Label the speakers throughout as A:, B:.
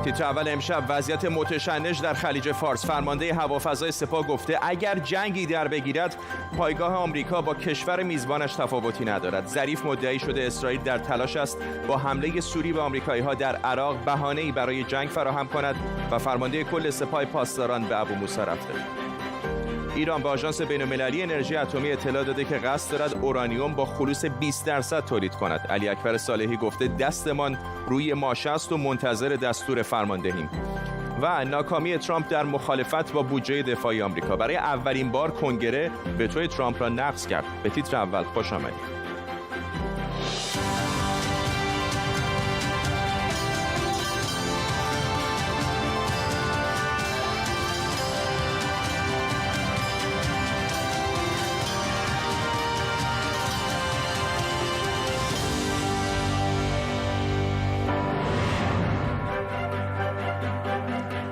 A: تیتر اول امشب: وضعیت متشنج در خلیج فارس. فرمانده هوافضای سپاه گفته اگر جنگی در بگیرد پایگاه آمریکا با کشور میزبانش تفاوتی ندارد. ظریف مدعی شده اسرائیل در تلاش است با حمله سوری به آمریکایی‌ها در عراق بهانه‌ای برای جنگ فراهم کند و فرمانده کل سپاه پاسداران به ابو موسی رفته. ایران به آژانس بین‌المللی انرژی اتمی اطلاع داده که قصد دارد اورانیوم با خلوص 20% تولید کند. علی اکبر صالحی گفته دستمان روی ماشه است و منتظر دستور فرماندهیم. و ناکامی ترامپ در مخالفت با بودجه دفاعی آمریکا. برای اولین بار کنگره وتو ترامپ را نقض کرد. به تیتر اول خوش آمدید.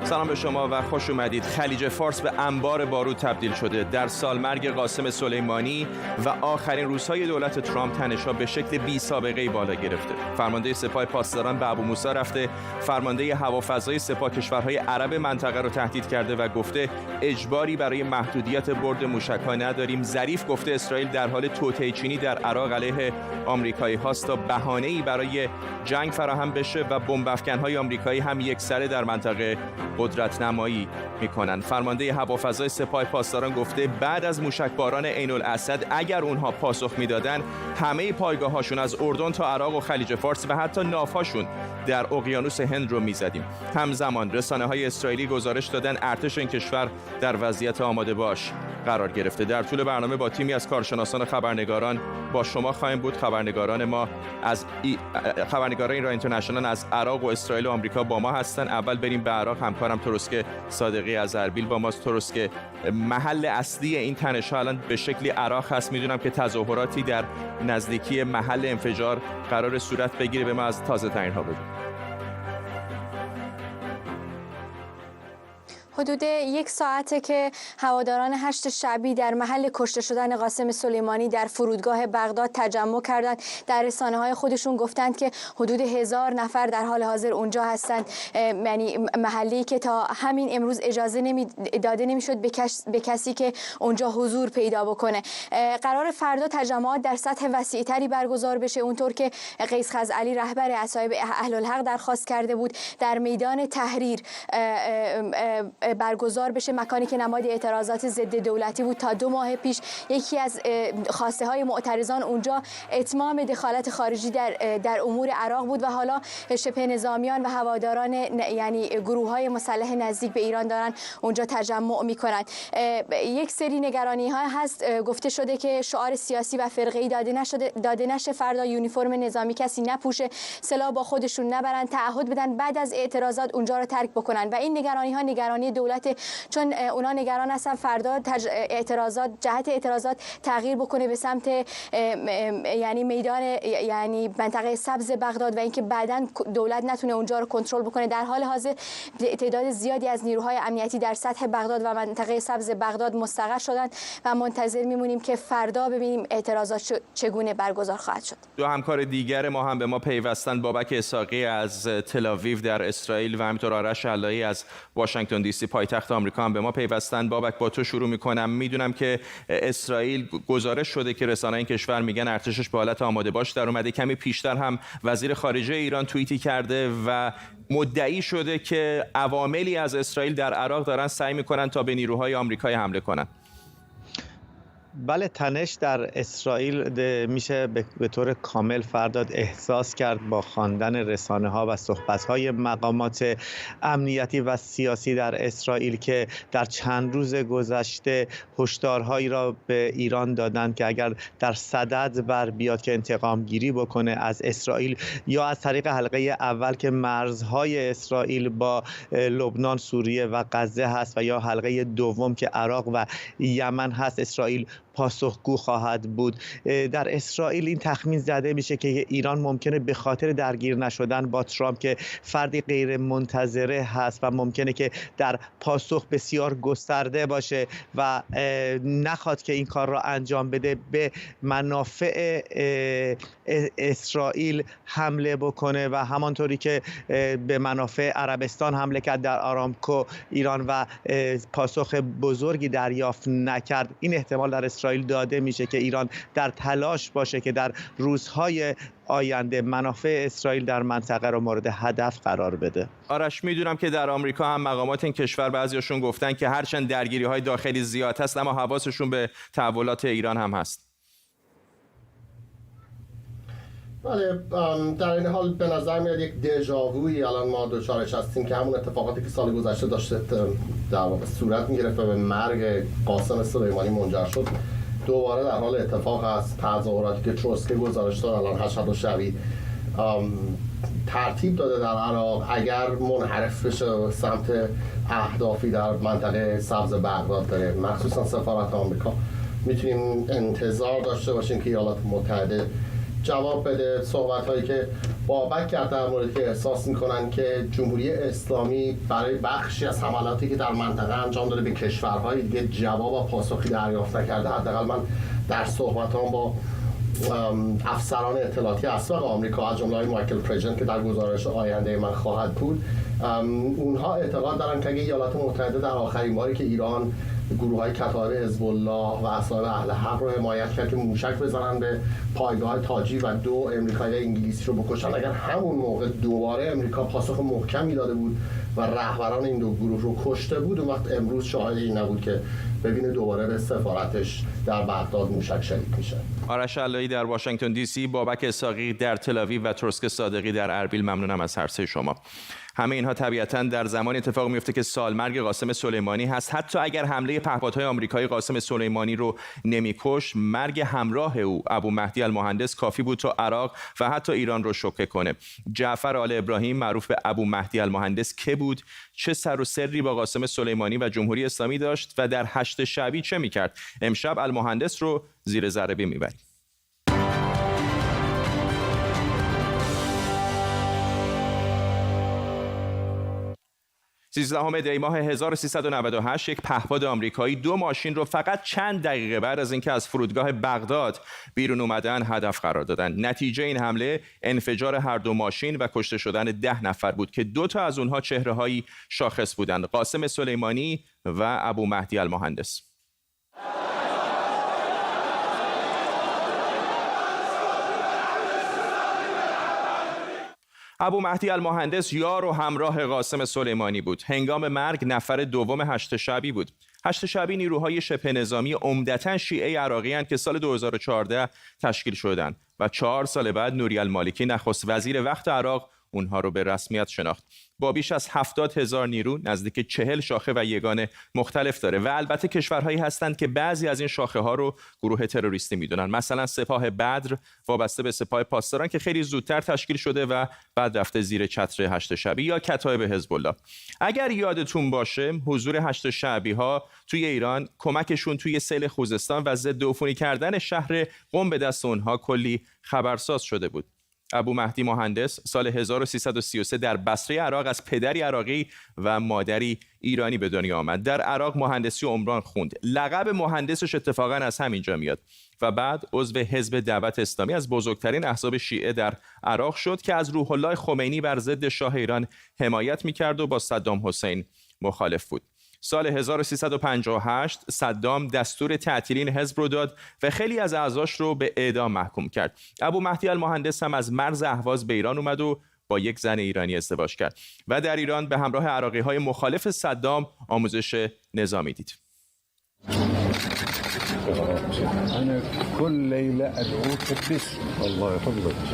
A: سلام به شما و خوش اومدید. خلیج فارس به انبار بارود تبدیل شده. در سالمرگ قاسم سلیمانی و آخرین روزهای دولت ترامپ تنش‌ها به شکل بی سابقه‌ای بالا گرفته. فرمانده سپاه پاسداران به ابو موسی رفته. فرمانده هوافضای سپاه کشورهای عرب منطقه رو تهدید کرده و گفته اجباری برای محدودیت برد موشک‌ها نداریم. ظریف گفته اسرائیل در حال توطئه چینی در عراق علیه آمریکایی هاست تا بهانه‌ای برای جنگ فراهم بشه و بمب افکن‌های آمریکایی هم یکسره در منطقه قدرت نمایی میکنن. فرمانده هوافضای سپاه پاسداران گفته بعد از موشکباران عین الاسد اگر اونها پاسخ میدادن همه پایگاه‌هاشون از اردن تا عراق و خلیج فارس و حتی ناوهاشون در اقیانوس هند رو میزدیم. همزمان رسانه‌های اسرائیلی گزارش دادن ارتش این کشور در وضعیت آماده باش قرار گرفته. در طول برنامه با تیمی از کارشناسان و خبرنگاران با شما خواهیم بود. خبرنگاران ما از خبرنگاران ایران اینترنشنال از عراق و اسرائیل و آمریکا با ما هستن. اول بریم به عراق. همکارم تروسک صادقی از اربیل با ماست. تروسک، محل اصلی این تنش‌ها الان به شکلی عراق هست. میدونم که تظاهراتی در نزدیکی محل انفجار قرار صورت بگیره. به ما از تازه ترین ها بگو.
B: حدود یک ساعته که هواداران هشت شعبی در محل کشته شدن قاسم سلیمانی در فرودگاه بغداد تجمع کردند. در رسانه‌های خودشون گفتند که حدود 1000 نفر در حال حاضر اونجا هستند. یعنی محلی که تا همین امروز اجازه داده نمیشد به کسی که اونجا حضور پیدا بکنه. قرار فردا تجمعات در سطح وسیع‌تری برگزار بشه، اونطور که قیس خزعلی رهبر اصحاب اهل الحق درخواست کرده بود در میدان تحریر برگزار بشه، مکانی که نماد اعتراضات ضد دولتی بود. تا 2 ماه پیش یکی از خواسته های معترضان اونجا اتمام دخالت خارجی در امور عراق بود و حالا شبه نظامیان و هواداران یعنی گروه های مسلح نزدیک به ایران دارن اونجا تجمع میکنند. یک سری نگرانی ها هست. گفته شده که شعار سیاسی و فرقه‌ای داده نشه، فردا یونیفرم نظامی کسی نپوشه، سلاح با خودشون نبرن، تعهد بدن بعد از اعتراضات اونجا رو ترک بکنن. و این نگرانی ها نگرانی دولت، چون اونا نگران هستن فردا جهت اعتراضات تغییر بکنه به سمت یعنی میدان یعنی منطقه سبز بغداد و اینکه بعداً دولت نتونه اونجا رو کنترل بکنه. در حال حاضر تعداد زیادی از نیروهای امنیتی در سطح بغداد و منطقه سبز بغداد مستقر شدن و منتظر میمونیم که فردا ببینیم اعتراضات چگونه برگزار خواهد شد.
A: دو همکار دیگر ما هم به ما پیوستن. بابک اسحاقی از تل آویو در اسرائیل و همینطور آرش علایی از واشنگتن دی سی پایتخت آمریکا هم به ما پیوستن. بابک، با تو شروع میکنم. میدونم که اسرائیل گزارش شده که رسانه‌های این کشور میگن ارتشش به حالت آماده باش در اومده. کمی پیشتر هم وزیر خارجه ایران توییتی کرده و مدعی شده که عواملی از اسرائیل در عراق دارن سعی میکنن تا به نیروهای آمریکایی حمله کنن.
C: بله، تنش در اسرائیل میشه به طور کامل فرداد احساس کرد با خواندن رسانه‌ها و صحبت‌های مقامات امنیتی و سیاسی در اسرائیل که در چند روز گذشته هشدارهایی را به ایران دادند که اگر در صدد بر بیاد که انتقام گیری بکنه از اسرائیل یا از طریق حلقه اول که مرزهای اسرائیل با لبنان، سوریه و غزه هست و یا حلقه دوم که عراق و یمن هست، اسرائیل پاسخگو خواهد بود. در اسرائیل این تخمین زده میشه که ایران ممکنه به خاطر درگیر نشدن با ترامپ که فردی غیر منتظره هست و ممکنه که در پاسخ بسیار گسترده باشه و نخواد که این کار را انجام بده، به منافع اسرائیل حمله بکنه و همانطوری که به منافع عربستان حمله کرد در آرامکو ایران و پاسخ بزرگی دریافت نکرد. این احتمال در اسرائیل داده میشه که ایران در تلاش باشه که در روزهای آینده منافع اسرائیل در منطقه رو مورد هدف قرار بده.
A: آرش، میدونم که در آمریکا هم مقامات این کشور بعضیاشون گفتن که هرچند درگیری‌های داخلی زیاد هست اما حواسشون به تحولات ایران هم هست.
D: بله، در این حال به نظر میاد یک دژاوویی الان ما دچارش هستیم که همون اتفاقاتی که سال گذشته داشته در واقع صورت میگرفت و به مرگ قاسم سلیمانی منجر شد دوباره در حال اتفاق است. تظاهراتی که تروتسکی گزارش داد الان حشد شبی ترتیب داده در عراق اگر منحرف بشه سمت اهدافی در منطقه سبز بغداد داره، مخصوصا سفارت آمریکا، میتونیم انتظار داشته باشیم که ایالات متحده جواب بده. صحبت هایی که بابک کرد در مورد که احساس میکنن که جمهوری اسلامی برای بخشی از حملاتی که در منطقه انجام داده به کشورهای دیگه جواب و پاسخی دریافت نکرده. حداقل من در صحبتام با افسران اطلاعاتی اسبق آمریکا از جمله مایکل پرژن که در گزارش آینده من خواهد بود، اونها اعتقاد دارن که اگه ایالات متحده در آخرین باری که ایران گروه‌های کتایب حزب الله و اصحاب اهل حق رو حمایت کرد که موشک بزنن به پایگاه تاجی و 2 امریکایی انگلیسی رو بکشن، اگر همون موقع دوباره امریکا پاسخ محکمی داده بود و رهبران این 2 گروه رو کشته بود، اون وقت امروز شاهد این نبود که ببینه دوباره به سفارتش در بغداد موشک شلیک میشه.
A: آرش علایی در واشنگتن دی سی، بابک اسحاقی در تل‌آویو و ترسک صادقی در اربیل، ممنونم از هر سه شما. همه اینها طبیعتاً در زمان اتفاق میفته که سالمرگ قاسم سلیمانی هست. حتی اگر حمله پهپادهای آمریکایی قاسم سلیمانی رو نمیکش، مرگ همراه او ابو مهدی المهندس کافی بود تا عراق و حتی ایران رو شوکه کنه. جعفر آل ابراهیم معروف به ابو مهدی المهندس که بود؟ چه سر و سری با قاسم سلیمانی و جمهوری اسلامی داشت و در 8 شعبی چه میکرد؟ امشب المهندس رو زیر ذره میبریم. 13 دی ماه 1398 یک پهپاد آمریکایی 2 ماشین رو فقط چند دقیقه بعد از اینکه از فرودگاه بغداد بیرون اومدن هدف قرار دادن. نتیجه این حمله انفجار هر 2 ماشین و کشته شدن 10 نفر بود که 2 تا از اونها چهره‌هایی شاخص بودند: قاسم سلیمانی و ابو مهدی المهندس. ابو مهدی المهندس یار و همراه قاسم سلیمانی بود. هنگام مرگ نفر دوم 8 شعبی بود. 8 شعبی نیروهای شبه نظامی عمدتاً شیعه عراقی اند که سال 2014 تشکیل شدند و 4 سال بعد نوری المالکی نخست وزیر وقت عراق اونها رو به رسمیت شناخت. با بیش از 70,000 نیرو، نزدیک 40 شاخه و یگان مختلف داره و البته کشورهایی هستند که بعضی از این شاخه ها رو گروه تروریستی میدونن، مثلا سپاه بدر وابسته به سپاه پاسداران که خیلی زودتر تشکیل شده و بعد رفته زیر چتر 8 شعبی، یا کتایب حزب الله. اگر یادتون باشه حضور 8 شعبی ها توی ایران کمکشون توی سیل خوزستان و ضد عفونی کردن شهر قم به دست اونها کلی خبرساز شده بود. ابو مهدی مهندس سال 1333 در بصره عراق از پدری عراقی و مادری ایرانی به دنیا آمد. در عراق مهندسی و عمران خوند. لقب مهندسش اتفاقا از همینجا میاد و بعد عضو حزب دعوت اسلامی از بزرگترین احزاب شیعه در عراق شد که از روح الله خمینی بر ضد شاه ایران حمایت میکرد و با صدام حسین مخالف بود. سال 1358 صدام دستور تعطیلی این حزب رو داد و خیلی از اعضاش رو به اعدام محکوم کرد. ابو مهدی المهندس هم از مرز اهواز به ایران اومد و با یک زن ایرانی ازدواج کرد و در ایران به همراه عراقی‌های مخالف صدام آموزش نظامی دید.
E: أنا كل ليلة أدعوك باسم الله يحفظك.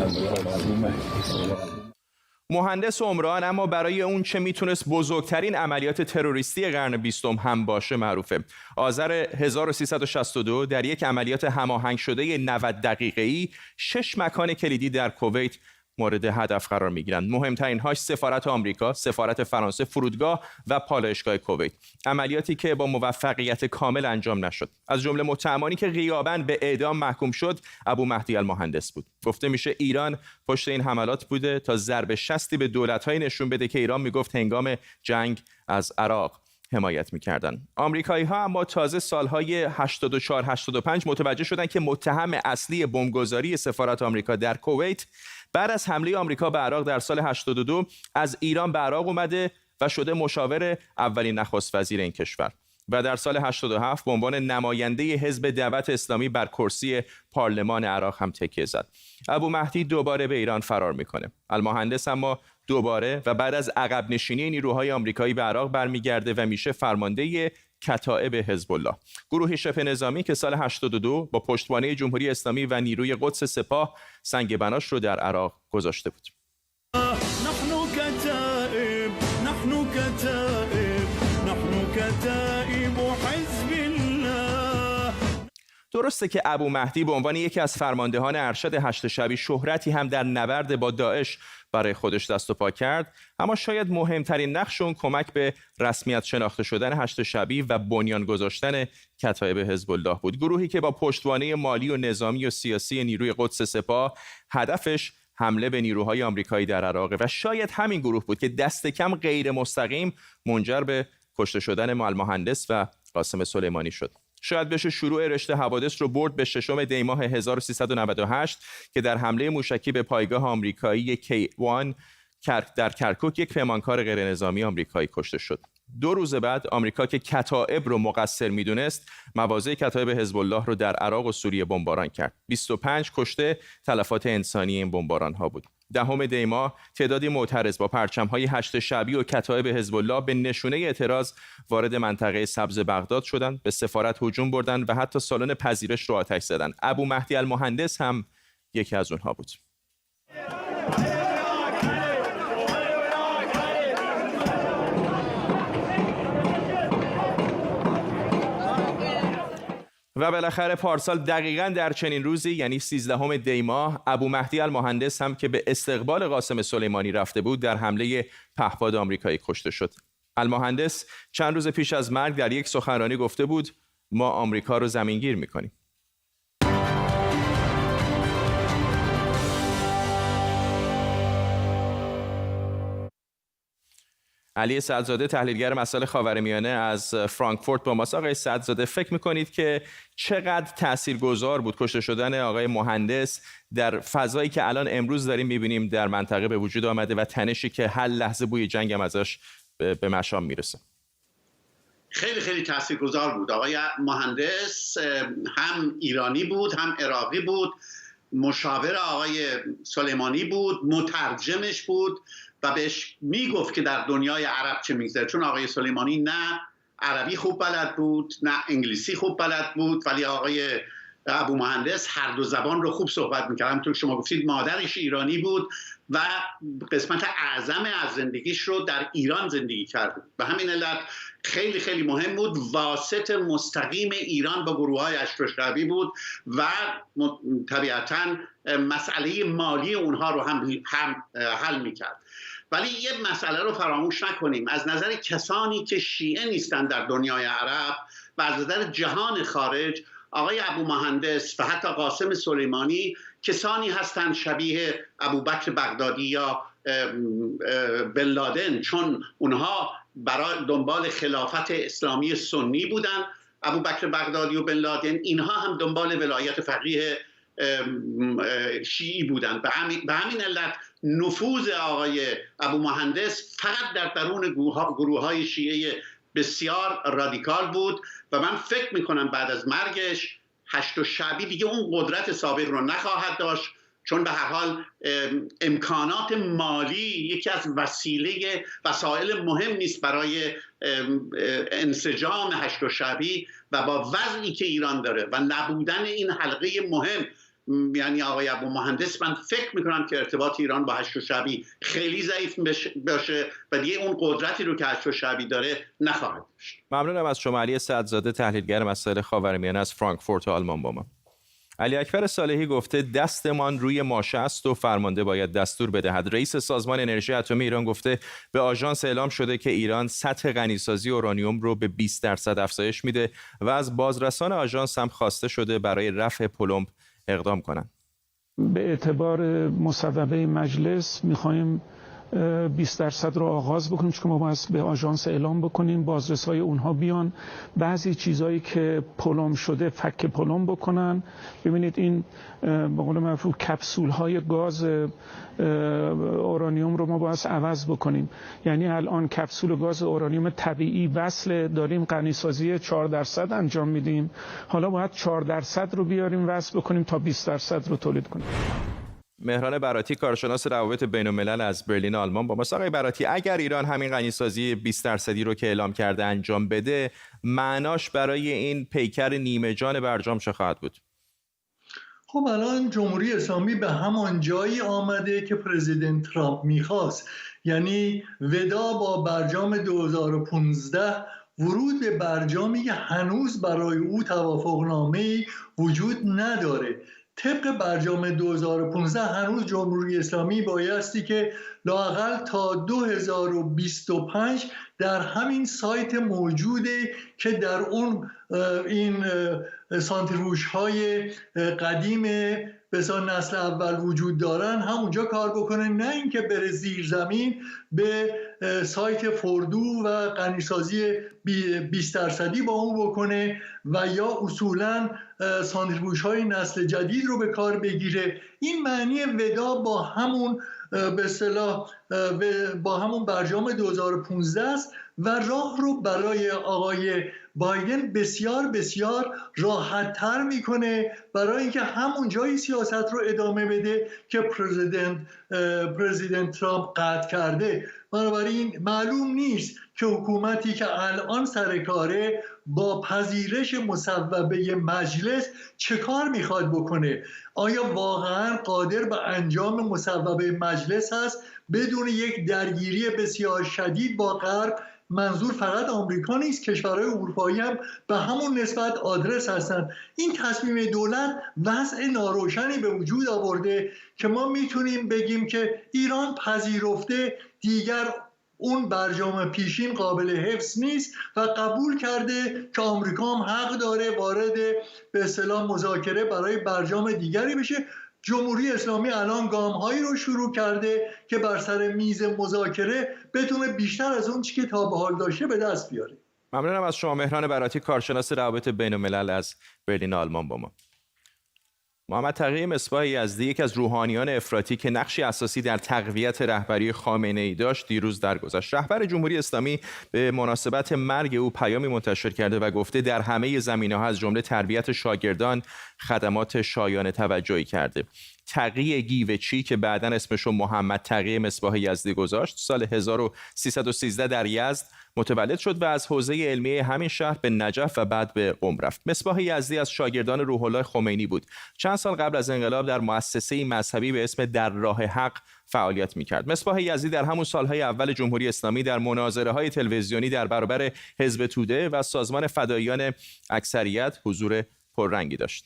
A: مهندس عمران اما برای اون چه میتونست بزرگترین عملیات تروریستی قرن 20 هم باشه معروفه. آذر 1362 در یک عملیات هماهنگ شده 90 دقیقه‌ای 6 مکان کلیدی در کویت مورد هدف قرار می‌گیرند. مهمترین هاش سفارت آمریکا، سفارت فرانسه، فرودگاه و پالایشگاه کویت. عملیاتی که با موفقیت کامل انجام نشد. از جمله متهمانی که غیاباً به اعدام محکوم شد، ابو مهدی المهندس بود. گفته میشه ایران پشت این حملات بوده تا ضرب شستی به دولت‌های نشون بده که ایران میگفت هنگام جنگ از عراق حمایت می‌کردند. آمریکایی‌ها اما تازه سال‌های 84-85 متوجه شدند که متهم اصلی بمبگذاری سفارت آمریکا در کویت بعد از حمله آمریکا به عراق در سال 82 از ایران به عراق اومده و شده مشاور اولین نخست وزیر این کشور و در سال 87 به عنوان نماینده حزب دعوت اسلامی بر کرسی پارلمان عراق هم تکیه زد. ابو مهدی دوباره به ایران فرار میکنه. المهندس اما دوباره و بعد از عقب نشینی نیروهای آمریکایی به عراق برمیگرده و میشه فرمانده کتائب حزب الله، گروه شبه نظامی که سال 82 با پشتوانه جمهوری اسلامی و نیروی قدس سپاه سنگ بناش رو در عراق گذاشته بود. درسته که ابو مهدی به عنوان یکی از فرماندهان ارشد هشت شبی شهرتی هم در نبرد با داعش برای خودش دست و پا کرد، اما شاید مهمترین نقش اون کمک به رسمیت شناخته شدن هشت شبی و بنیان گذاشتن کتایب حزب الله بود. گروهی که با پشتوانه مالی و نظامی و سیاسی نیروی قدس سپاه هدفش حمله به نیروهای آمریکایی در عراق و شاید همین گروه بود که دست کم غیر مستقیم منجر به کشته شدن المهندس و قاسم سلیمانی شد. شاید بشه شروع رشته حوادث رو برد به 6 دی ماه 1398 که در حمله موشکی به پایگاه آمریکایی K1 در کرکوک یک پیمانکار غیرنظامی آمریکایی کشته شد. 2 روز بعد آمریکا که کتائب رو مقصر میدونست، مواضع کتائب حزب الله رو در عراق و سوریه بمباران کرد. 25 کشته، تلفات انسانی این بمباران ها بود. 10 دی ماه تعدادی معترض با پرچم‌های هشت شعبی و کتائب حزب الله به نشونه اعتراض وارد منطقه سبز بغداد شدند، به سفارت هجوم بردند و حتی سالن پذیرش رو آتش زدند. ابو مهدی المهندس هم یکی از اونها بود. و بالاخره پارسال دقیقاً در چنین روزی یعنی 13 دی ماه ابو مهدی المهندس هم که به استقبال قاسم سلیمانی رفته بود در حمله پهپاد آمریکایی کشته شد. المهندس چند روز پیش از مرگ در یک سخنرانی گفته بود ما آمریکا رو زمینگیر می‌کنیم. علی سعدزاده تحلیلگر مسائل خاورمیانه از فرانکفورت با ماست. آقای سعدزاده، فکر میکنید که چقدر تاثیرگذار بود کشته شدن آقای مهندس در فضایی که الان امروز داریم میبینیم در منطقه به وجود آمده و تنشی که هر لحظه بوی جنگ هم ازش به مشام میرسه؟
F: خیلی خیلی تاثیرگذار بود. آقای مهندس هم ایرانی بود هم عراقی بود، مشاور آقای سلیمانی بود، مترجمش بود و بهش میگفت که در دنیای عرب چه میگذره، چون آقای سلیمانی نه عربی خوب بلد بود نه انگلیسی خوب بلد بود، ولی آقای ابو مهندس هر دو زبان رو خوب صحبت میکرد. همونطور که شما گفتید مادرش ایرانی بود و قسمت اعظم از زندگیش رو در ایران زندگی کرد. به همین علت خیلی خیلی مهم بود. واسط مستقیم ایران با گروه‌های اشترشعبی بود و طبیعتاً مسئله مالی اونها رو هم حل میکرد. ولی یه مسئله رو فراموش نکنیم، از نظر کسانی که شیعه نیستن در دنیای عرب و از نظر جهان خارج، آقای ابو مهندس و حتی قاسم سلیمانی کسانی هستند شبیه ابوبکر بغدادی یا بن لادن، چون اونها برای دنبال خلافت اسلامی سنی بودن. ابوبکر بغدادی و بن لادن اینها هم دنبال ولایت فقیه شیعی بودند. به همین علت نفوذ آقای ابو مهندس فقط در درون گروه‌های شیعه بسیار رادیکال بود و من فکر میکنم بعد از مرگش هشت شعبی دیگه اون قدرت سابق رو نخواهد داشت، چون به هر حال امکانات مالی یکی از وسایل مهم نیست برای انسجام هشت شعبی و با وضعی که ایران داره و نبودن این حلقه مهم یعنی آقای ابو مهندس، من فکر میکنم که ارتباط ایران با هشت شعبی خیلی ضعیف باشه و دیگه اون قدرتی رو که هشت شعبی داره نخواهد داشت.
A: ممنونم از شما علی سعدزاده تحلیلگر مسائل خاورمیانه از فرانکفورت آلمان با ما. علی اکبر صالحی گفته دستمان روی ماشه است و فرمانده باید دستور بدهد. رئیس سازمان انرژی اتمی ایران گفته به آژانس اعلام شده که ایران سطح غنیسازی اورانیوم رو به 20% افزایش میده و از بازرسان آژانس هم خواسته شده برای رفع پلمب اقدام کنند.
G: به اعتبار مصوبه مجلس میخوایم 20% رو آغاز بکنیم، چون ما باید به آژانس اعلام بکنیم، بازرسای اونها بیان بعضی چیزایی که پلم شده فک پلم بکنن. ببینید این به قول معروف کپسول های گاز اورانیوم رو ما باید عوض بکنیم. یعنی الان کپسول گاز اورانیوم طبیعی وصل داریم، غنیسازی 4% انجام میدیم، حالا باید 4% رو بیاریم وصل بکنیم تا 20% رو تولید کنیم.
A: مهران براتی کارشناس روابط بین‌الملل از برلین آلمان با ماست. آقای براتی، اگر ایران همین غنیسازی 20% رو که اعلام کرده انجام بده، معناش برای این پیکر نیمه جان برجام چه خواهد بود؟
H: خب الان جمهوری اسلامی به همان جایی آمده که پرزیدنت ترامپ میخواست، یعنی ودا با برجام 2015، ورود به برجامی که هنوز برای او توافقنامه‌ای وجود نداره. طبق برجام 2015 هنوز جمهوری اسلامی بایستی که لااقل تا 2025 در همین سایت موجوده که در اون این سانتریفوژهای قدیم بسیار نسل اول وجود دارن همونجا کار بکنه، نه اینکه بره زیر زمین به سایت فوردو و غنیسازی 20% با اون بکنه و یا اصولا سانتریفوژهای نسل جدید رو به کار بگیره. این معنی ودا با همون به اصطلاح با همون برجام 2015 است و راه رو برای آقای بایدن بسیار بسیار راحت تر میکنه برای اینکه همون جایی سیاست رو ادامه بده که پرزیدنت ترامپ قطع کرده. بنابراین معلوم نیست که حکومتی که الان سر کاره با پذیرش مصوبه مجلس چه کار میخواد بکنه. آیا واقعا قادر به انجام مصوبه مجلس هست بدون یک درگیری بسیار شدید با غرب؟ منظور فقط آمریکا نیست، کشورهای اروپایی هم به همون نسبت آدرس هستند. این تصمیم دولت وضع ناروشنی به وجود آورده که ما میتونیم بگیم که ایران پذیرفته دیگر اون برجام پیشین قابل حفظ نیست و قبول کرده که آمریکا هم حق داره وارد به اصطلاح مذاکره برای برجام دیگری بشه. جمهوری اسلامی الان گام‌هایی رو شروع کرده که بر سر میز مذاکره بتونه بیشتر از اون چیزی که تا به حال داشته به دست بیاره.
A: ممنونم از شما مهران براتی کارشناس روابط بین‌الملل از برلین آلمان با ما. محمد تقی مصباح یزدی، یک از روحانیان افراطی که نقشی اساسی در تقویت رهبری خامنه‌ای داشت، دیروز درگذشت. رهبر جمهوری اسلامی به مناسبت مرگ او پیامی منتشر کرده و گفته در همه زمینه‌ها از جمله تربیت شاگردان خدمات شایان توجهی کرده. تقی گیوچی که بعداً اسمشو محمد تقی مصباح یزدی گذاشت، سال 1313 در یزد متولد شد و از حوزه علمیه همین شهر به نجف و بعد به قم رفت. مصباح یزدی از شاگردان روح الله خمینی بود. چند سال قبل از انقلاب در مؤسسه مذهبی به اسم در راه حق فعالیت می‌کرد. مصباح یزدی در همون سالهای اول جمهوری اسلامی در مناظره‌های تلویزیونی در برابر حزب توده و سازمان فداییان اکثریت حضور پررنگی داشت.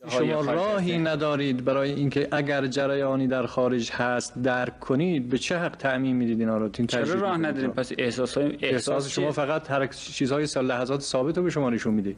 I: شما راهی ندارید برای اینکه اگر جریانی در خارج هست درک کنید، به چه حق تعمیم میدید اینا رو؟
J: چرا راه ندارید؟ پس احساس
I: شما فقط چیزهای لحظات ثابت رو به شما نشون میده.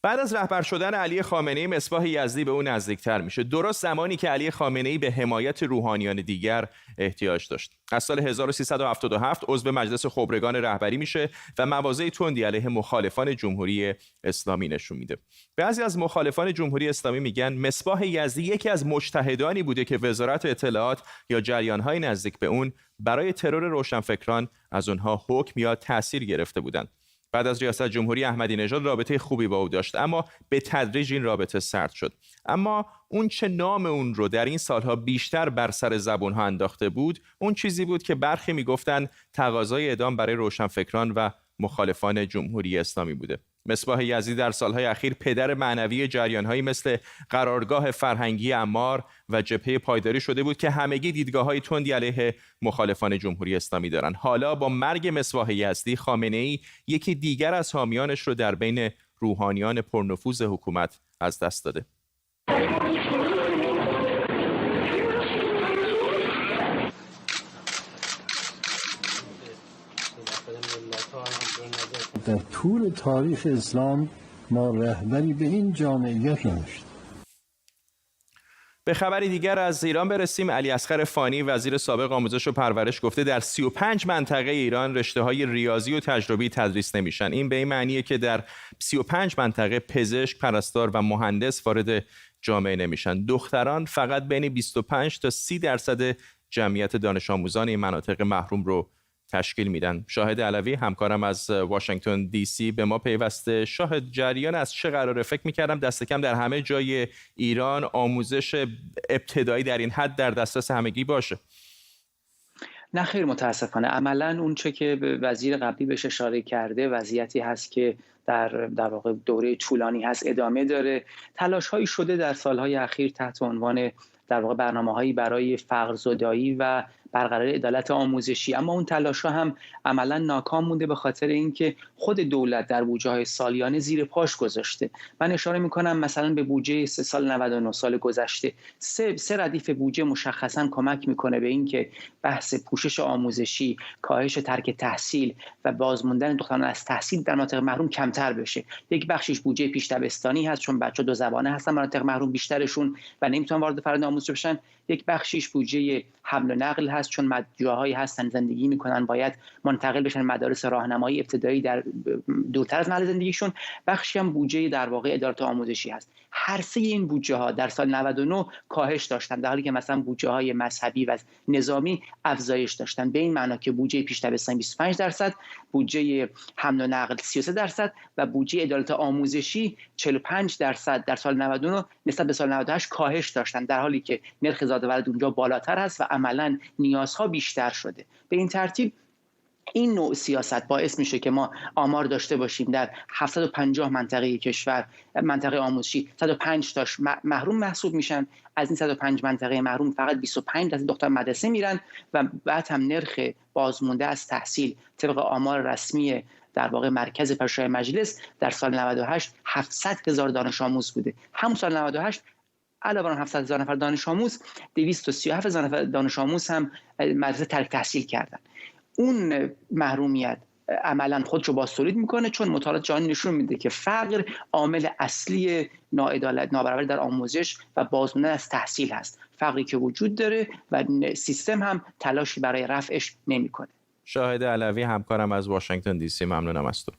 A: بعد از رهبر شدن علی خامنه‌ای، مصباح یزدی به او نزدیکتر میشه، درست زمانی که علی خامنه‌ای به حمایت روحانیان دیگر احتیاج داشت. از سال 1377 عضو مجلس خبرگان رهبری میشه و مواضع تندی علیه مخالفان جمهوری اسلامی نشون میده. بعضی از مخالفان جمهوری اسلامی میگن مصباح یزدی یکی از مجتهدانی بوده که وزارت اطلاعات یا جریان‌های نزدیک به اون برای ترور روشنفکران از اونها حکم یا تأثیر گرفته بودند. بعد از ریاست جمهوری احمدی نژاد رابطه خوبی با او داشت، اما به تدریج این رابطه سرد شد. اما اون چه نام اون رو در این سالها بیشتر بر سر زبونها انداخته بود، اون چیزی بود که برخی میگفتن تقاضای اعدام برای روشنفکران و مخالفان جمهوری اسلامی بوده. مصباح یزدی در سالهای اخیر پدر معنوی جریان‌هایی مثل قرارگاه فرهنگی عمار و جبهه پایداری شده بود که همگی دیدگاه‌های تندی علیه مخالفان جمهوری اسلامی دارند. حالا با مرگ مصباح یزدی، خامنه‌ای یکی دیگر از حامیانش رو در بین روحانیان پرنفوذ حکومت از دست داده.
E: در طول تاریخ اسلام ما رهبری به این جامعیت نداشتیم.
A: به خبری دیگر از ایران برسیم. علی اصغر فانی وزیر سابق آموزش و پرورش گفته در 35 منطقه ایران رشته‌های ریاضی و تجربی تدریس نمیشن. این به این معنیه که در 35 منطقه پزشک، پرستار و مهندس وارد جامعه نمیشن. دختران فقط بین 25 تا 30% جمعیت دانش آموزان این مناطق محروم رو تشکیل میدن. شاهد علوی همکارم از واشنگتن دی سی به ما پیوسته. شاهد، جریان از چه قراره؟ فکر میکردم دست کم در همه جای ایران آموزش ابتدایی در این حد در دسترس همگی باشه.
J: نه خیر، متاسفانه عملاً اون چه که وزیر قبلی بهش اشاره کرده وضعیتی هست که در واقع دوره طولانی هست ادامه داره. تلاش‌هایی شده در سالهای اخیر تحت عنوان در واقع برنامه‌هایی برای فقرزدایی و برقراری عدالت آموزشی، اما اون تلاش‌ها هم عملاً ناکام مونده به خاطر اینکه خود دولت در بودجه‌های سالیانه زیر پاش گذاشته. من اشاره می‌کنم مثلا به بودجه سال 99 سال گذشته سه ردیف بودجه مشخصاً کمک می‌کنه به اینکه بحث پوشش آموزشی، کاهش ترک تحصیل و بازموندن دختران از تحصیل در مناطق محروم کمتر بشه. یک بخشش بودجه پیش دبستانی هست چون بچه‌ها دو زبانه هستن مناطق محروم بیشترشون و نمیتونن وارد فرآیند آموزش بشن. یک بخشش بودجه حمل و نقل هست چون جاهایی هستن زندگی میکنن باید منتقل بشن مدارس راهنمایی ابتدایی در دورتر از محل زندگیشون. بخشی هم بودجه در واقع عدالت آموزشی هست. هر سه این بودجه ها در سال 99 کاهش داشتن در حالی که مثلا بودجه های مذهبی و نظامی افزایش داشتن. به این معنا که بودجه پیش دبستانی 25%، بودجه حمل و نقل 33% و بودجه عدالت آموزشی 45% در سال 99 نسبت به سال 98 کاهش داشتن، در حالی که نرخ زاد و ولد اونجا بالاتر هست و عملاً نیازها بیشتر شده. به این ترتیب این نوع سیاست باعث میشه که ما آمار داشته باشیم در 750 منطقه کشور، منطقه آموزشی 105 تاش محروم محسوب میشن. از این 105 منطقه محروم فقط 25 درصد دختر مدرسه میرن و بعد هم نرخ بازمونده از تحصیل طبق آمار رسمی در واقع مرکز پژوهش‌های مجلس در سال 98 700,000 دانش آموز بوده. همون سال 98 علاوه بر 700,000 نفر دانش آموز 237,000 نفر دانش آموز هم مدرسه ترک تحصیل کردن. اون محرومیت عملاً خودشو بازتولید میکنه چون مطالعات جهانی نشون میده که فقر عامل اصلی ناعدالت، نابرابری در آموزش و بازموندن از تحصیل هست. فقری که وجود داره و سیستم هم تلاشی برای رفعش نمیکنه.
A: شاهد علوی همکارم از واشنگتن دی سی، ممنونم از تو.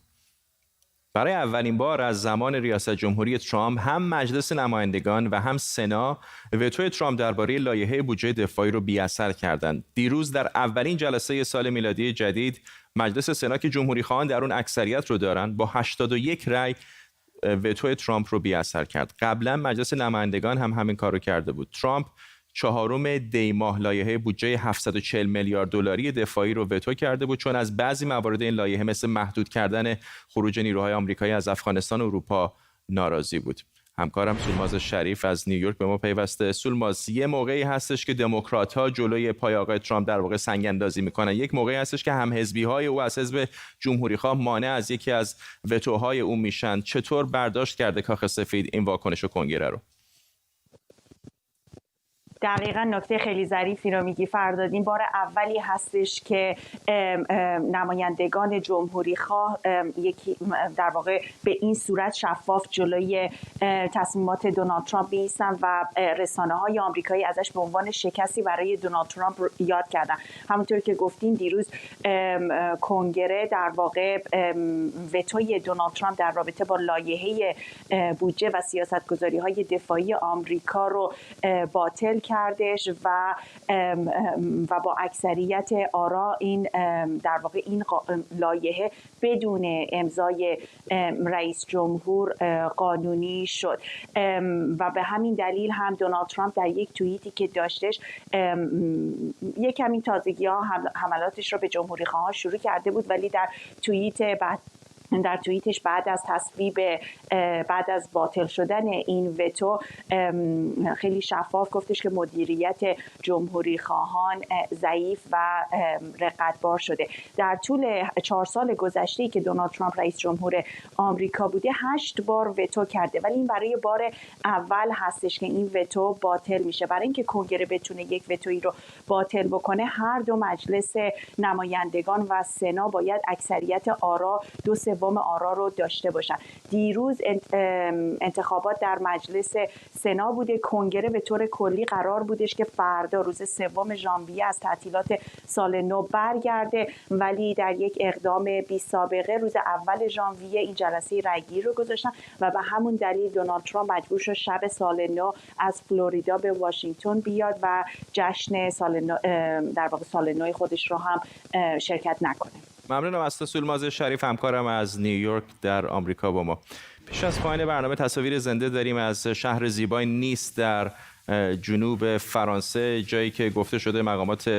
A: برای اولین بار از زمان ریاست جمهوری ترامپ هم مجلس نمایندگان و هم سنا وتوی ترامپ درباره لایحه بودجه دفاعی رو بی‌اثر کردند. دیروز در اولین جلسه سال میلادی جدید مجلس سنا که جمهوری خواهان در اون اکثریت رو دارن با 81 رأی وتوی ترامپ رو بی‌اثر کرد. قبلا مجلس نمایندگان هم همین کارو کرده بود. ترامپ چهارم دی ماه لایحه بودجه 740 میلیارد دلاری دفاعی رو وتو کرده بود چون از بعضی موارد این لایحه مثل محدود کردن خروج نیروهای آمریکایی از افغانستان و اروپا ناراضی بود. همکارم سولماز شریف از نیویورک به ما پیوسته. سولماز، یه موقعی هستش که دموکرات‌ها جلوی پای آقای ترامپ در واقع سنگ اندازی میکنن، یک موقعی هستش که هم حزبی‌های او از حزب جمهوری‌خواه مانع از یکی از وتوهای او میشن. چطور برداشت کرده کاخ سفید این واکنش کنگره رو؟
K: دقیقاً نکته خیلی ظریفی رو میگی فرداد. این بار اولی هستش که نمایندگان جمهوری خواه یکی در واقع به این صورت شفاف جلوی تصمیمات دونالد ترامپ بیستن و رسانه‌های آمریکایی ازش به عنوان شکستی برای دونالد ترامپ یاد کردن. همونطور که گفتیم دیروز کنگره در واقع وتوی دونالد ترامپ در رابطه با لایحه بودجه و سیاست‌گذاری‌های دفاعی آمریکا رو باطل کردش و با اکثریت آرا این در واقع این لایحه بدون امضای رئیس جمهور قانونی شد و به همین دلیل هم دونالد ترامپ در یک توییتی که داشتش یک کمی تازگی‌ها حملاتش رو به جمهوری خواهان شروع کرده بود، ولی در توییتش بعد از تصویب بعد از باطل شدن این وتو خیلی شفاف گفتش که مدیریت جمهوری خواهان ضعیف و رقتبار شده. در طول 4 سال گذشته که دونالد ترامپ رئیس جمهور آمریکا بوده 8 بار وتو کرده، ولی این برای بار اول هستش که این وتو باطل میشه. برای اینکه کنگره بتونه یک وتویی رو باطل بکنه هر دو مجلس نمایندگان و سنا باید اکثریت آرا 2/3 سوم آرا رو داشته باشن. دیروز انتخابات در مجلس سنا بوده. کنگره به طور کلی قرار بودش که فردا روز 3 ژانویه از تعطیلات سال نو برگرده، ولی در یک اقدام بی سابقه روز 1 ژانویه این جلسه رأیگیری رو گذاشتن و به همون دلیل دونالد ترامپ مجبور شد شب سال نو از فلوریدا به واشنگتن بیاد و جشن در واقع سال نو خودش رو هم شرکت نکنه.
A: ممنونم از تو سولماز شریف، همکارم از نیویورک در آمریکا با ما. پیش از پایان برنامه تصاویر زنده داریم از شهر زیبای نیس در جنوب فرانسه، جایی که گفته شده مقامات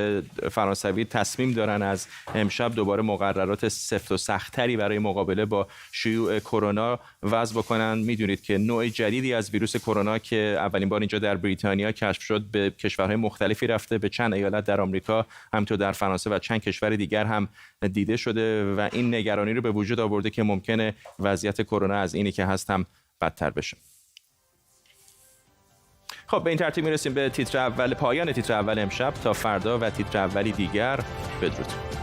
A: فرانسوی تصمیم دارن از امشب دوباره مقررات سفت و سخت‌تری برای مقابله با شیوع کرونا وضع بکنن. میدونید که نوع جدیدی از ویروس کرونا که اولین بار اینجا در بریتانیا کشف شد به کشورهای مختلفی رفته، به چند ایالت در آمریکا، همینطور در فرانسه و چند کشور دیگر هم دیده شده و این نگرانی رو به وجود آورده که ممکنه وضعیت کرونا از اینی که هست هم بدتر بشه. خب به این ترتیب میرسیم به تیتر اول، پایان تیتر اول امشب. تا فردا و تیتر اولی دیگر، بدرود.